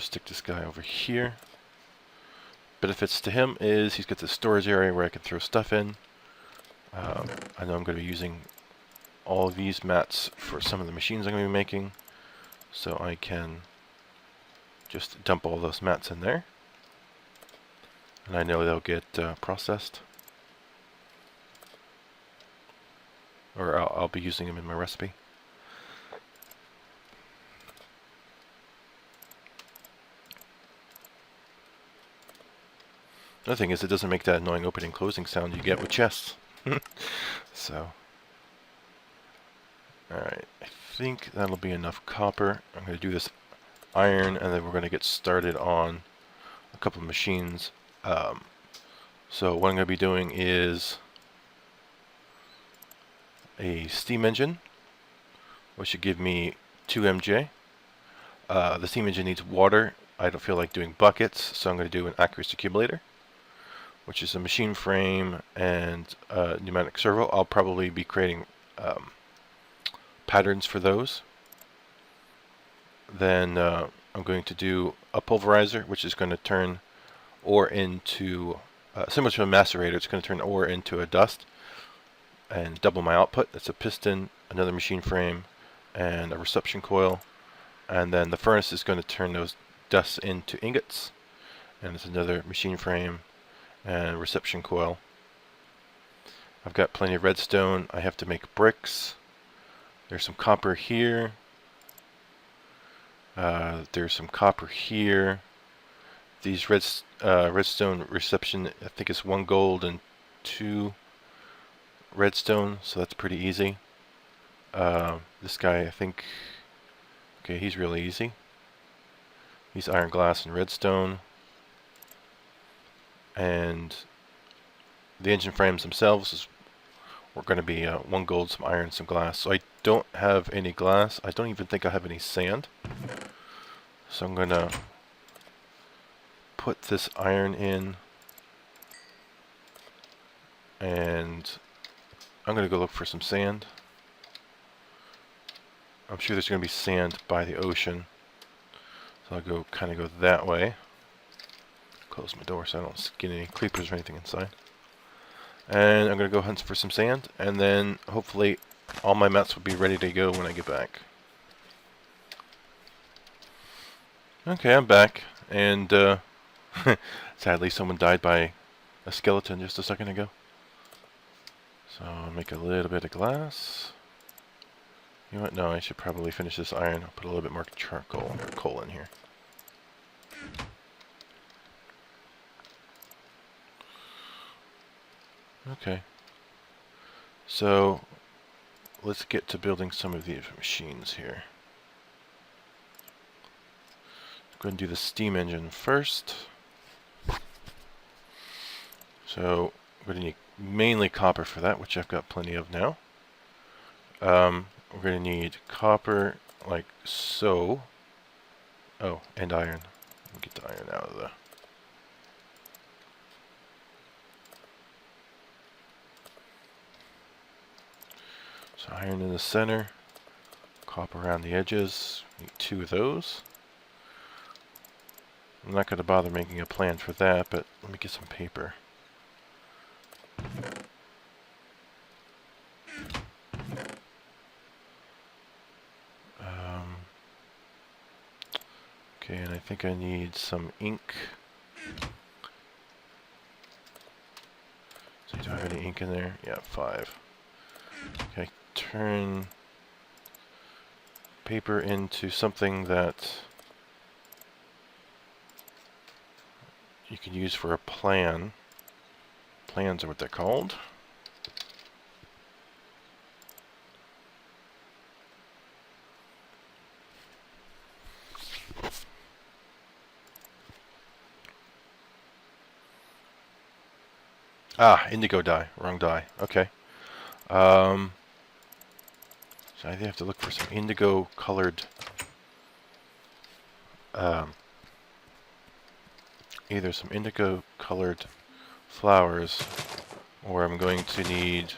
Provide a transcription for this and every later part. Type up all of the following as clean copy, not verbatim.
stick this guy over here. Benefits to him is he's got the storage area where I can throw stuff in. I know I'm going to be using all of these mats for some of the machines I'm going to be making, so I can just dump all those mats in there, and I know they'll get processed, or I'll be using them in my recipe. Another thing is it doesn't make that annoying opening closing sound you get with chests. So, alright, I think that'll be enough copper. I'm going to do this iron, and then we're going to get started on a couple of machines. So what I'm going to be doing is a steam engine, which should give me 2 MJ. The steam engine needs water. I don't feel like doing buckets, so I'm going to do an Aqueous accumulator, which is a machine frame and pneumatic servo. I'll probably be creating patterns for those. Then I'm going to do a pulverizer, which is going to turn ore into, similar to a macerator, it's going to turn ore into a dust and double my output. That's a piston, another machine frame, and a reception coil. And then the furnace is going to turn those dusts into ingots, and it's another machine frame and reception coil. I've got plenty of redstone. I have to make bricks. There's some copper here. There's some copper here. These redstone reception, I think it's 1 gold and 2 redstone, so that's pretty easy. This guy, I think, okay, he's really easy. He's iron, glass, and redstone. And the engine frames themselves are going to be 1 gold, some iron, some glass. So I don't have any glass. I don't even think I have any sand. So I'm going to put this iron in, and I'm going to go look for some sand. I'm sure there's going to be sand by the ocean, so I'll go kind of go that way. Close my door so I don't get any creepers or anything inside. And I'm going to go hunt for some sand, and then hopefully all my mats will be ready to go when I get back. Okay, I'm back, and sadly someone died by a skeleton just a second ago. So I'll make a little bit of glass. You know what? No, I should probably finish this iron. I'll put a little bit more charcoal or coal in here. Okay. So let's get to building some of these machines here. Go ahead and do the steam engine first. So we're going to need mainly copper for that, which I've got plenty of now. We're going to need copper like so. Oh, and iron. Let me get the iron out of the... So iron in the center, copper around the edges. Need 2 of those. I'm not going to bother making a plan for that, but let me get some paper. Okay, and I think I need some ink. So do I have any ink in there? Yeah, 5. Okay, turn paper into something that you can use for a plan. Plans are what they're called. Ah, indigo dye. Wrong dye. Okay. So I have to look for some indigo colored either some indigo colored flowers, or I'm going to need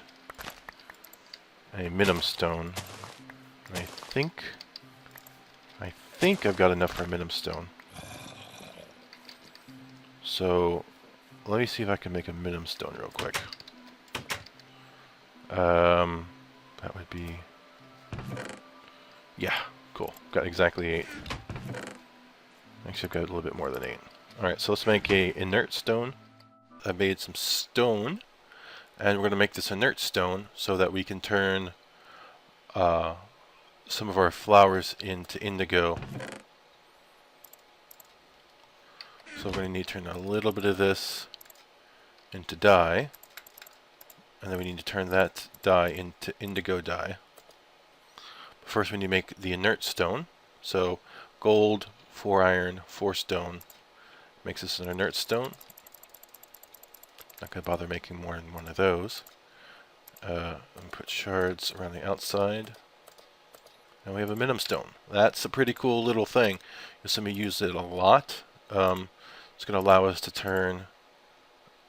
a minimum stone. And I think I've got enough for a minimum stone. So let me see if I can make a minimum stone real quick. That would be, yeah, cool. Got exactly 8. Actually, I've got a little bit more than 8. Alright, so let's make a inert stone. I made some stone, and we're going to make this inert stone so that we can turn some of our flowers into indigo. So we're going to need to turn a little bit of this into dye, and then we need to turn that dye into indigo dye. First we need to make the inert stone. So gold, 4 iron, 4 stone makes this an inert stone. Not going to bother making more than one of those. And put shards around the outside. And we have a minimum stone. That's a pretty cool little thing. You'll see me use it a lot. It's going to allow us to turn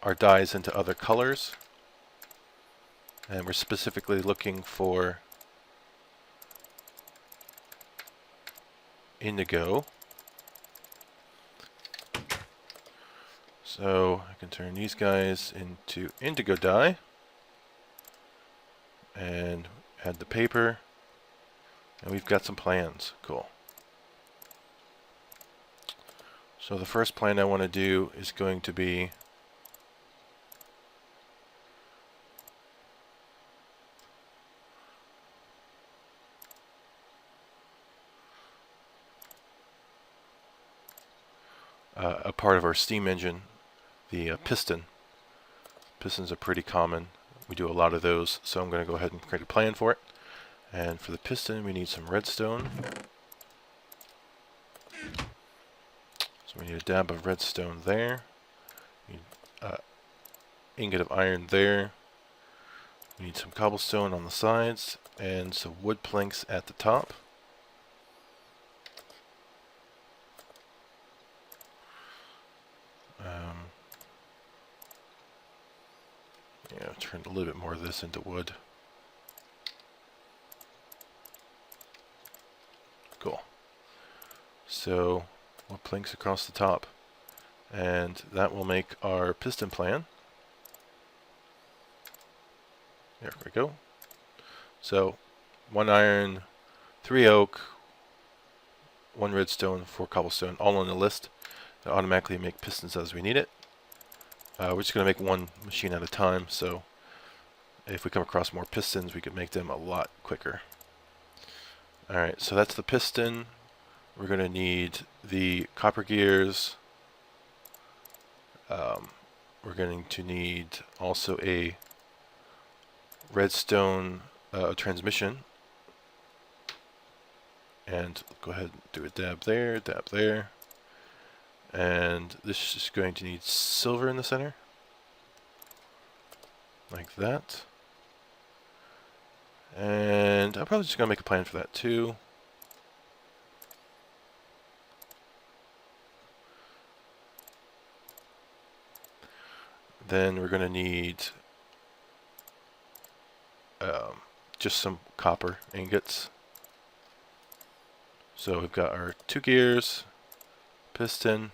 our dyes into other colors. And we're specifically looking for indigo. So I can turn these guys into indigo dye. And add the paper. And we've got some plans. Cool. So the first plan I want to do is going to be a part of our steam engine, the piston. Pistons are pretty common. We do a lot of those, so I'm going to go ahead and create a plan for it. And for the piston, we need some redstone. So we need a dab of redstone there. We need ingot of iron there. We need some cobblestone on the sides and some wood planks at the top. Yeah, turn a little bit more of this into wood. Cool. So wood planks across the top, and that will make our piston plan. There we go. So 1 iron, 3 oak, 1 redstone, 4 cobblestone, all on the list. It'll automatically make pistons as we need it. We're just going to make one machine at a time, so if we come across more pistons, we could make them a lot quicker. Alright, so that's the piston. We're going to need the copper gears. We're going to need also a redstone transmission. And go ahead and do a dab there, dab there. And this is going to need silver in the center. Like that. And I'm probably just going to make a plan for that too. Then we're going to need just some copper ingots. So we've got our 2 gears, piston,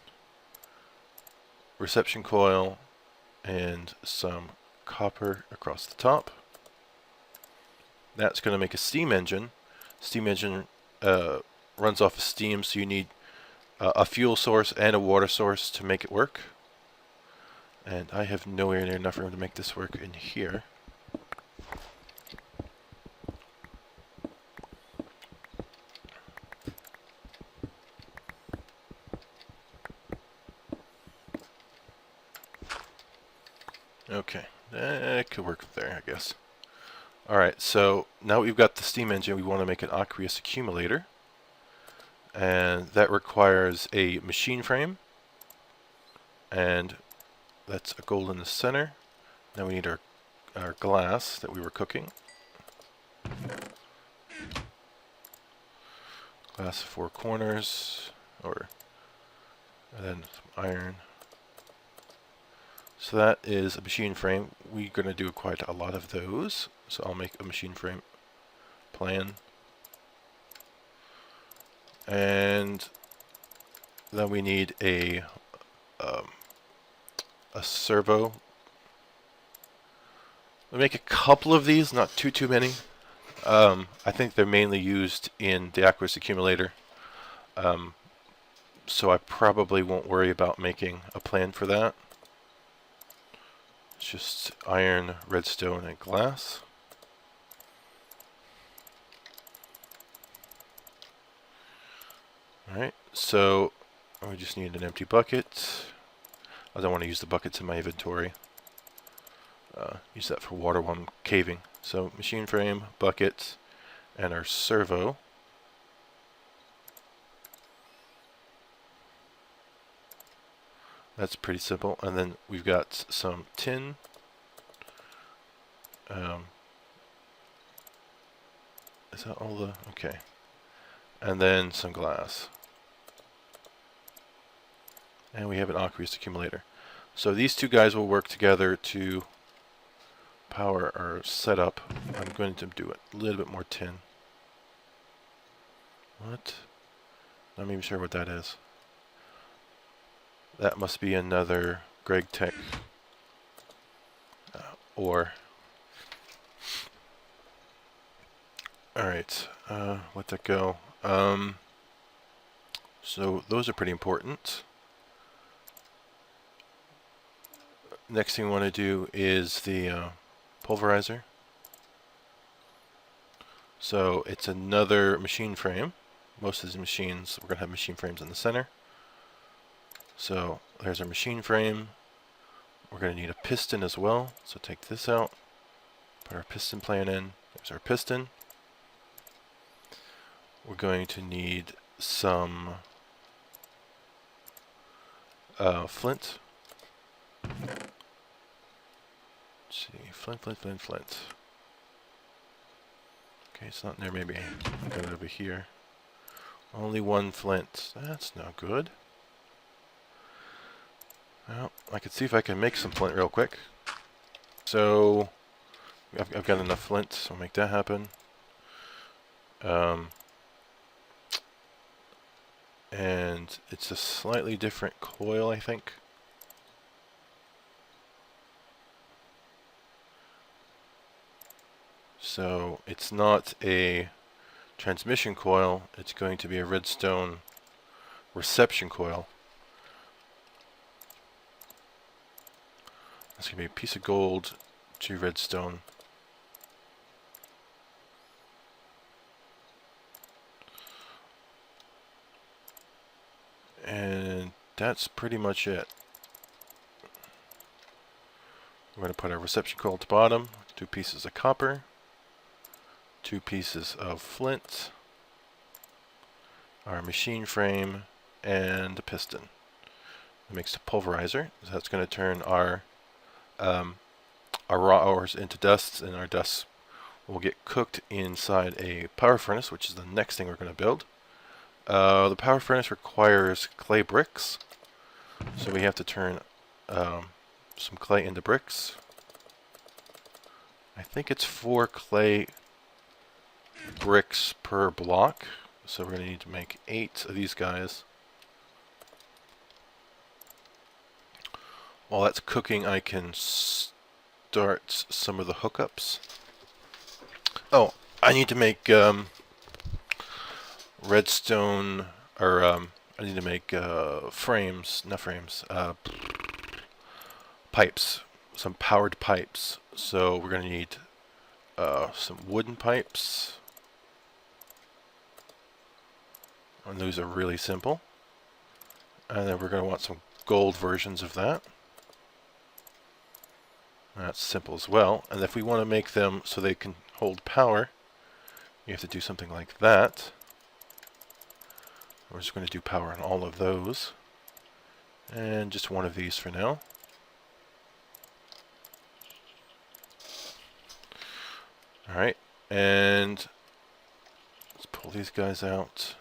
reception coil, and some copper across the top. That's going to make a steam engine. Steam engine runs off of steam, so you need a fuel source and a water source to make it work. And I have nowhere near enough room to make this work in here. Okay, that could work there, I guess. Alright, so now we've got the steam engine, we want to make an Aqueous accumulator. And that requires a machine frame. And that's a gold in the center. Now we need our glass that we were cooking. Glass 4 corners, and then some iron. So that is a machine frame. We're going to do quite a lot of those. So I'll make a machine frame plan. And then we need a a servo. We make a couple of these, not too many. I think they're mainly used in the Aqueous Accumulator. So I probably won't worry about making a plan for that. It's just iron, redstone, and glass. Alright, so we just need an empty bucket. I don't want to use the buckets in my inventory. Use that for water while I'm caving. So machine frame, bucket, and our servo. That's pretty simple. And then we've got some tin. Is that all the... Okay. And then some glass. And we have an aqueous accumulator. So these two guys will work together to power our setup. I'm going to do a little bit more tin. What? Not even sure what that is. That must be another Greg Tech ore. Alright, let that go. So those are pretty important. Next thing we want to do is the Pulverizer. So it's another machine frame. Most of these machines, we're going to have machine frames in the center. So there's our machine frame. We're going to need a piston as well. So take this out, put our piston plan in. There's our piston. We're going to need some flint. Let's see, flint. Okay, it's not there. Maybe I got it over here. Only one flint. That's no good. Well, I could see if I can make some flint real quick. So I've got enough flint, so I'll make that happen. And it's a slightly different coil, I think. So it's not a transmission coil, it's going to be a redstone reception coil. That's going to be a piece of gold to redstone. And that's pretty much it. We're going to put our reception coil at the bottom, 2 pieces of copper, 2 pieces of flint, our machine frame, and a piston. It makes a pulverizer. So that's going to turn our raw ores into dusts, and our dusts will get cooked inside a power furnace, which is the next thing we're going to build. The power furnace requires clay bricks, so we have to turn some clay into bricks. I think it's 4 clay bricks per block, so we're going to need to make 8 of these guys. While that's cooking, I can start some of the hookups. Oh, I need to make redstone, or I need to make pipes, some powered pipes. So we're going to need some wooden pipes, and those are really simple. And then we're going to want some gold versions of that. That's simple as well. And if we want to make them so they can hold power, you have to do something like that. We're just going to do power on all of those. And just one of these for now. Alright, and let's pull these guys out.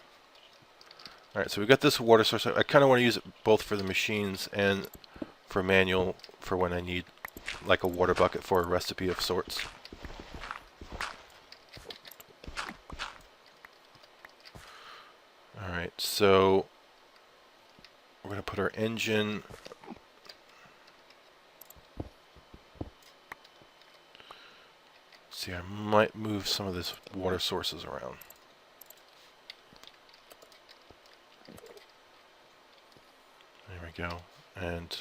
Alright, so we got this water source. I kind of want to use it both for the machines and for manual for when I need like a water bucket for a recipe of sorts. Alright, so we're going to put our engine See, I might move some of this water sources around. There we go. And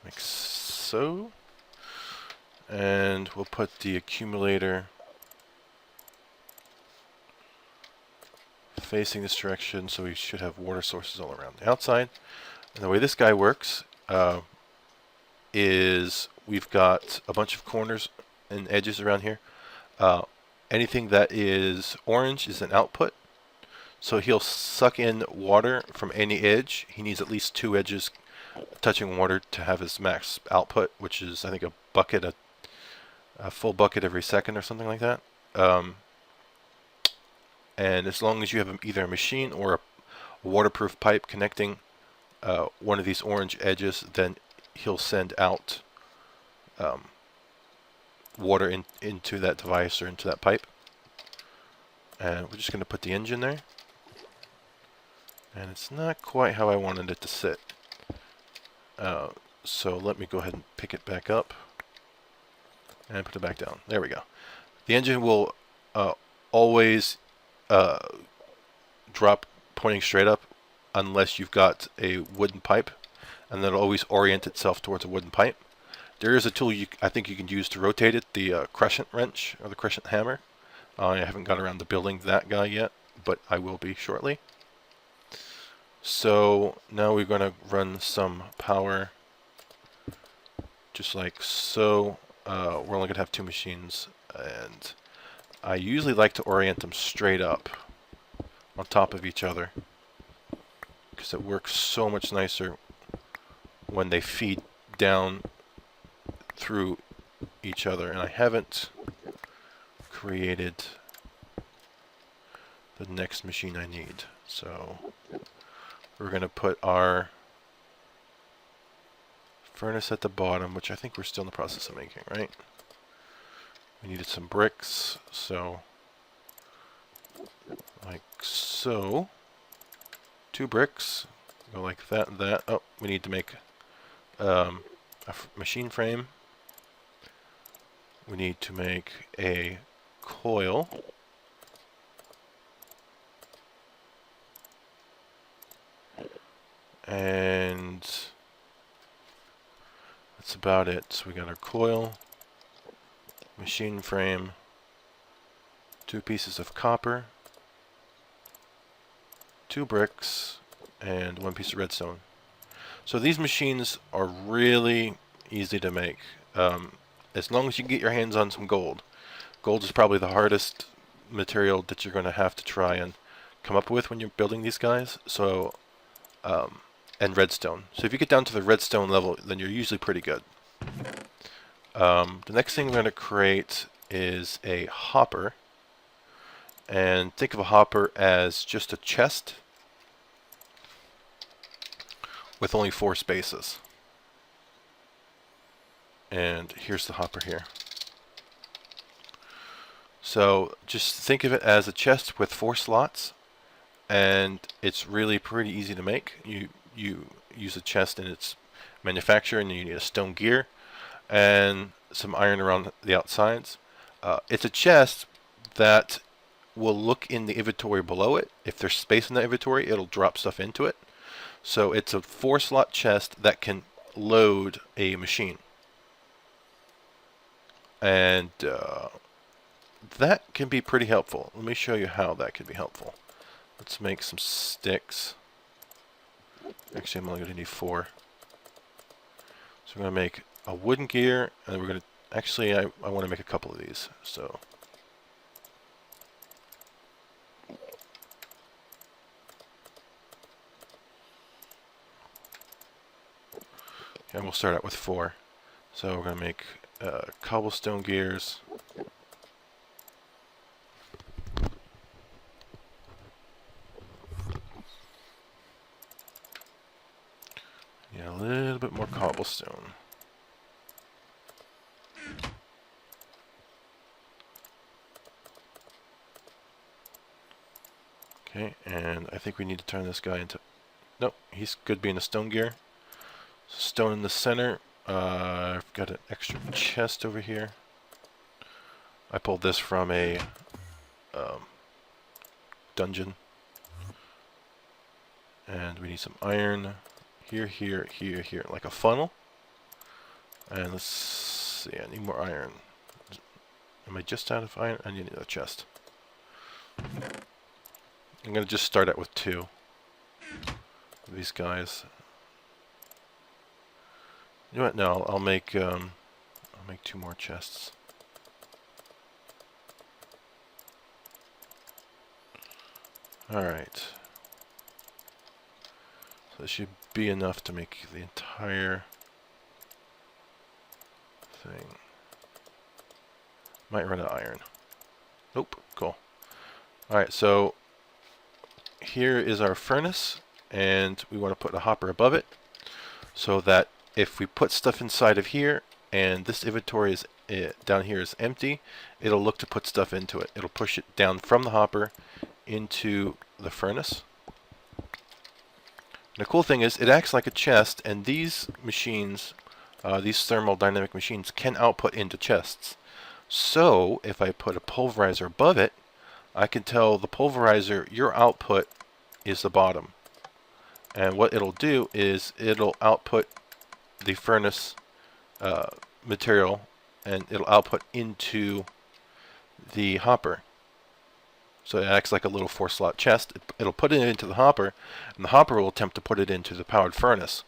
like so. And we'll put the accumulator facing this direction, so we should have water sources all around the outside. And the way this guy works is we've got a bunch of corners and edges around here. Anything that is orange is an output. So he'll suck in water from any edge. He needs at least 2 edges touching water to have his max output, which is, I think, a bucket, a full bucket every second or something like that. And as long as you have either a machine or a waterproof pipe connecting one of these orange edges, then he'll send out water into that device or into that pipe. And we're just going to put the engine there. And it's not quite how I wanted it to sit. So let me go ahead and pick it back up and put it back down. There we go. The engine will always drop pointing straight up unless you've got a wooden pipe, and that'll always orient itself towards a wooden pipe. There is a tool I think you can use to rotate it, the crescent wrench or the crescent hammer. I haven't got around to building that guy yet, but I will be shortly. So now we're going to run some power just like so. We're only going to have 2 machines, and I usually like to orient them straight up on top of each other because it works so much nicer when they feed down through each other. And I haven't created the next machine I need, so we're going to put our furnace at the bottom, which I think we're still in the process of making, right? We needed some bricks, so like so. 2 bricks, go like that and that. Oh, we need to make a machine frame. We need to make a coil. And that's about it. So we got our coil, machine frame, 2 pieces of copper, 2 bricks, and 1 piece of redstone. So these machines are really easy to make, as long as you can get your hands on some gold. Gold is probably the hardest material that you're going to have to try and come up with when you're building these guys. So, and redstone. So if you get down to the redstone level, then you're usually pretty good. The next thing we're going to create is a hopper. And think of a hopper as just a chest with only 4 spaces. And here's the hopper here. So just think of it as a chest with 4 slots, and it's really pretty easy to make. You use a chest in its manufacture, and you need a stone gear and some iron around the outsides. It's a chest that will look in the inventory below it. If there's space in the inventory, it'll drop stuff into it. So it's a 4-slot chest that can load a machine. And that can be pretty helpful. Let me show you how that can be helpful. Let's make some sticks. Actually, I'm only going to need 4. So we're going to make a wooden gear, and we're going to, actually, I want to make a couple of these. So and we'll start out with 4. So we're going to make cobblestone gears. Yeah, a little bit more cobblestone. Okay, and I think we need to turn this guy into... Nope, he's good being a stone gear. Stone in the center. I've got an extra chest over here. I pulled this from a dungeon. And we need some iron here, here, here, here, like a funnel. And let's see, I need more iron. Am I just out of iron? I need another chest. I'm going to just start out with 2 of these guys. You know what? No, I'll make 2 more chests. Alright. So this should be enough to make the entire thing. Might run out of iron. Nope. Cool. Alright, so here is our furnace, and we want to put a hopper above it so that if we put stuff inside of here and this inventory is down here is empty, it'll look to put stuff into it. It'll push it down from the hopper into the furnace. And the cool thing is it acts like a chest, and these machines, these thermodynamic machines, can output into chests. So if I put a pulverizer above it, I can tell the pulverizer your output is the bottom. And what it'll do is it'll output the furnace material, and it'll output into the hopper. So it acts like a little 4-slot chest. It'll put it into the hopper, and the hopper will attempt to put it into the powered furnace.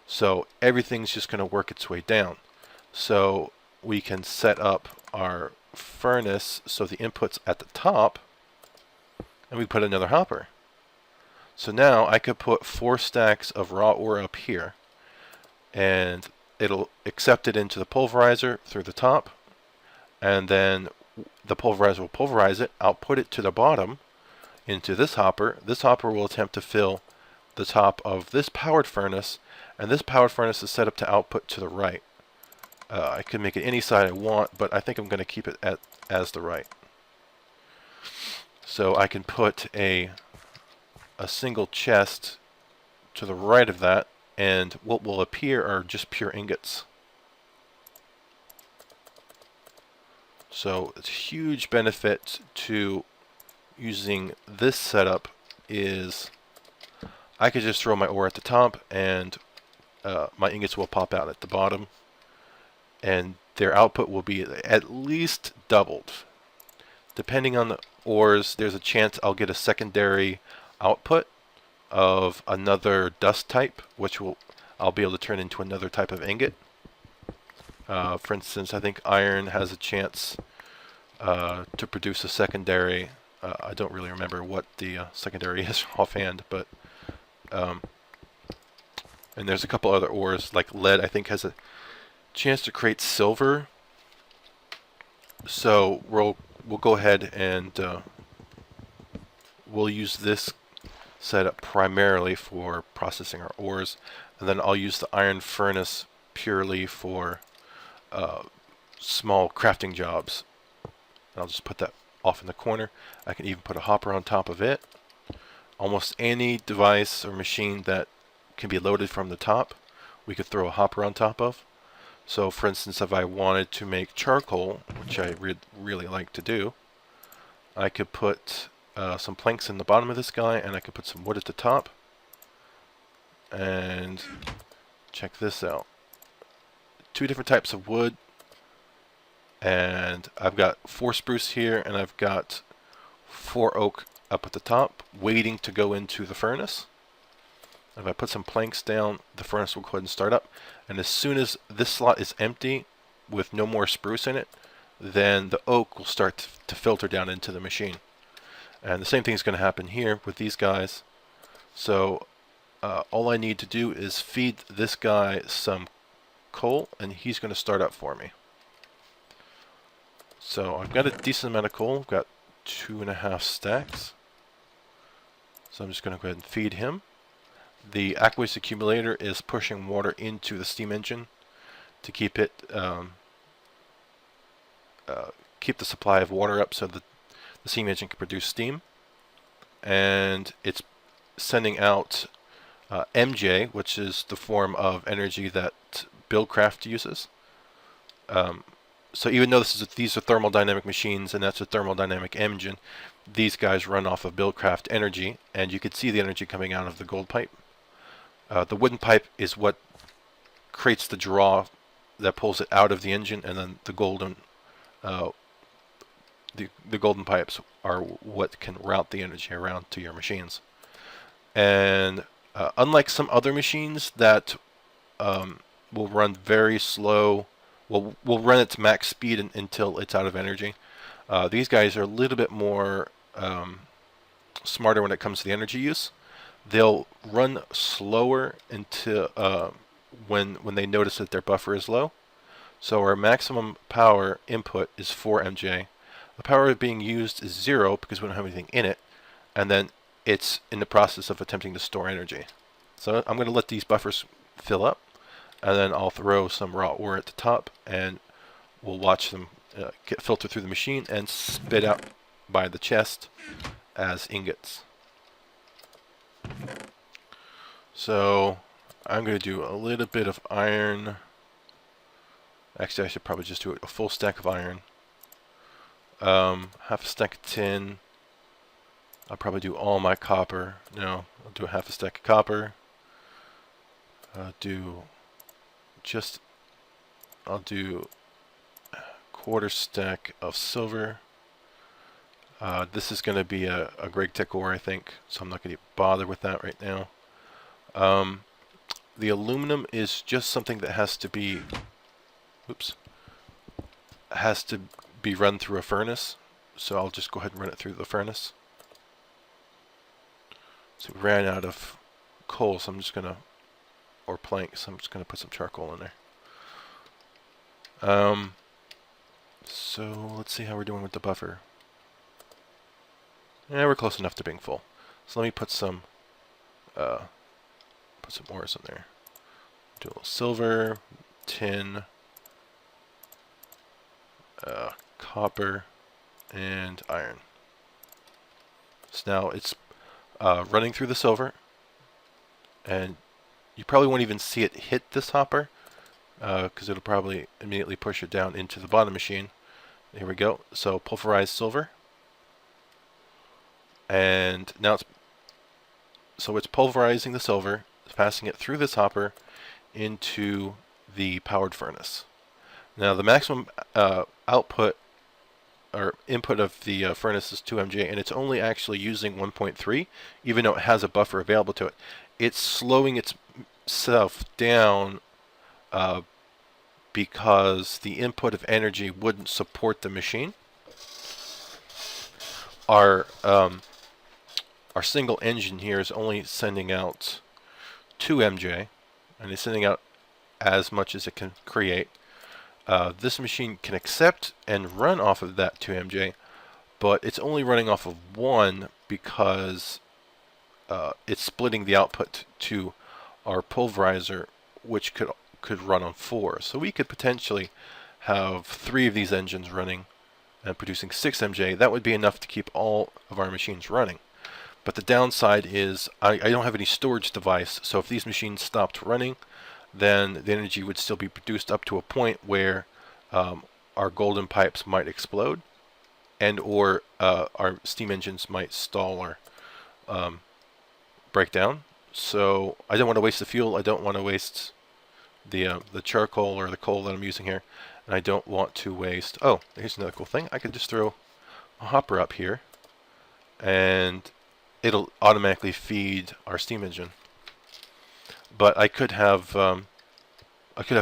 So everything's just going to work its way down. So we can set up our furnace so the input's at the top, and we put another hopper. So now I could put 4 stacks of raw ore up here, and it'll accept it into the pulverizer through the top, and then the pulverizer will pulverize it, output it to the bottom into this hopper. This hopper will attempt to fill the top of this powered furnace, and this powered furnace is set up to output to the right. I can make it any side I want, but I think I'm going to keep it as the right. So I can put a single chest to the right of that, and what will appear are just pure ingots. So it's a huge benefit to using this setup is I could just throw my ore at the top, and my ingots will pop out at the bottom, and their output will be at least doubled. Depending on the ores, there's a chance I'll get a secondary output of another dust type, which I'll be able to turn into another type of ingot. For instance, I think iron has a chance to produce a secondary. I don't really remember what the secondary is offhand, but and there's a couple other ores, like lead I think has a chance to create silver. So we'll go ahead and we'll use this setup primarily for processing our ores, and then I'll use the iron furnace purely for small crafting jobs. And I'll just put that off in the corner. I can even put a hopper on top of it. Almost any device or machine that can be loaded from the top, we could throw a hopper on top of. So for instance, if I wanted to make charcoal, which I really like to do, I could put some planks in the bottom of this guy, and I could put some wood at the top. And check this out. 2 different types of wood, and I've got 4 spruce here, and I've got 4 oak up at the top waiting to go into the furnace. If I put some planks down, the furnace will go ahead and start up, and as soon as this slot is empty with no more spruce in it, then the oak will start to filter down into the machine. And the same thing is going to happen here with these guys. So all I need to do is feed this guy some coal, and he's going to start up for me. So I've got a decent amount of coal. I've got 2.5 stacks. So I'm just going to go ahead and feed him. The Aqueous accumulator is pushing water into the steam engine to keep it keep the supply of water up so that the steam engine can produce steam. And it's sending out MJ, which is the form of energy that Buildcraft uses. So even though these are thermodynamic machines and that's a thermodynamic engine, these guys run off of Buildcraft energy, and you can see the energy coming out of the gold pipe. The wooden pipe is what creates the draw that pulls it out of the engine, and then the golden golden pipes are what can route the energy around to your machines. And unlike some other machines that will run very slow, will run its max speed until it's out of energy, these guys are a little bit more smarter when it comes to the energy use. They'll run slower until when they notice that their buffer is low. So our maximum power input is 4 MJ. The power being used is 0 because we don't have anything in it, and then it's in the process of attempting to store energy. So I'm going to let these buffers fill up, and then I'll throw some raw ore at the top, and we'll watch them get filtered through the machine and spit out by the chest as ingots. So I'm going to do a little bit of iron. Actually, I should probably just do a full stack of iron. Half a stack of tin. I'll probably do all my copper. No, I'll do a half a stack of copper. I'll do a quarter stack of silver. This is going to be a Greg Tech ore, I think, so I'm not going to bother with that right now. The aluminum is just something that has to be run through a furnace, so I'll just go ahead and run it through the furnace. So we ran out of coal, so I'm just gonna, or planks, so I'm just gonna put some charcoal in there. So let's see how we're doing with the buffer. Yeah, we're close enough to being full. So let me put some ores in there. Do a little silver, tin, copper, and iron. So now it's running through the silver, and you probably won't even see it hit this hopper because it'll probably immediately push it down into the bottom machine. Here we go. So pulverized silver, and now it's pulverizing the silver, passing it through this hopper into the powered furnace. Now the maximum output or input of the furnace is 2 MJ, and it's only actually using 1.3, even though it has a buffer available to it. It's slowing itself down because the input of energy wouldn't support the machine. Our single engine here is only sending out 2 MJ, and it's sending out as much as it can create. This machine can accept and run off of that 2 MJ, but it's only running off of 1 because it's splitting the output to our pulverizer, which could run on 4. So we could potentially have 3 of these engines running and producing 6 MJ. That would be enough to keep all of our machines running. But the downside is I don't have any storage device, so if these machines stopped running, then the energy would still be produced up to a point where our golden pipes might explode, and or our steam engines might stall or break down. So I don't want to waste the fuel. I don't want to waste the charcoal or the coal that I'm using here, and I don't want to waste. Oh, here's another cool thing. I could just throw a hopper up here, and it'll automatically feed our steam engine. But I could have a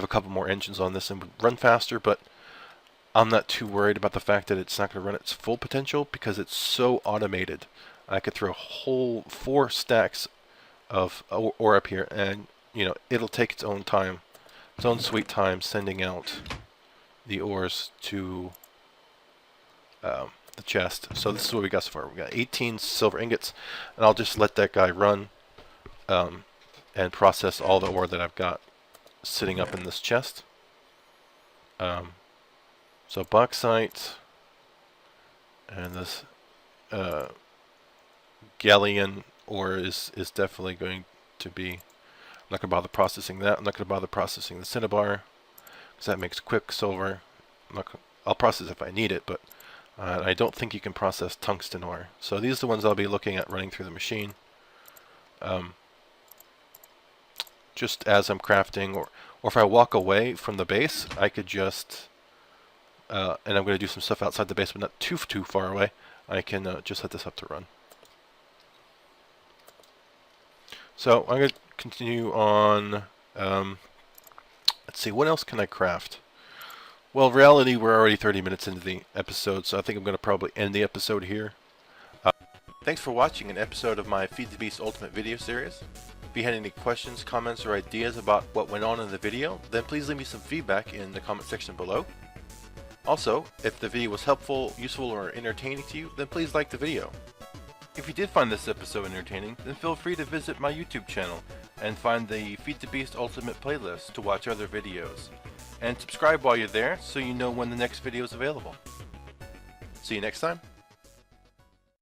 couple more engines on this and would run faster, but I'm not too worried about the fact that it's not going to run its full potential because it's so automated. I could throw a whole 4 stacks of ore up here, and it'll take its own time, its own sweet time, sending out the ores to the chest. So this is what we got so far. We got 18 silver ingots, and I'll just let that guy run and process all the ore that I've got sitting up in this chest. So bauxite and this galleon ore is definitely going to be. I'm not going to bother processing that. I'm not going to bother processing the cinnabar because that makes quicksilver. I'll process if I need it, but I don't think you can process tungsten ore. So these are the ones I'll be looking at running through the machine. Just as I'm crafting, or if I walk away from the base, I could just, and I'm going to do some stuff outside the base, but not too far away, I can just set this up to run. So I'm going to continue on. Let's see, what else can I craft? Well, in reality, we're already 30 minutes into the episode, so I think I'm going to probably end the episode here. Thanks for watching an episode of my Feed the Beast Ultimate video series. If you had any questions, comments, or ideas about what went on in the video, then please leave me some feedback in the comment section below. Also, if the video was helpful, useful, or entertaining to you, then please like the video. If you did find this episode entertaining, then feel free to visit my YouTube channel and find the Feed the Beast Ultimate playlist to watch other videos. And subscribe while you're there so you know when the next video is available. See you next time.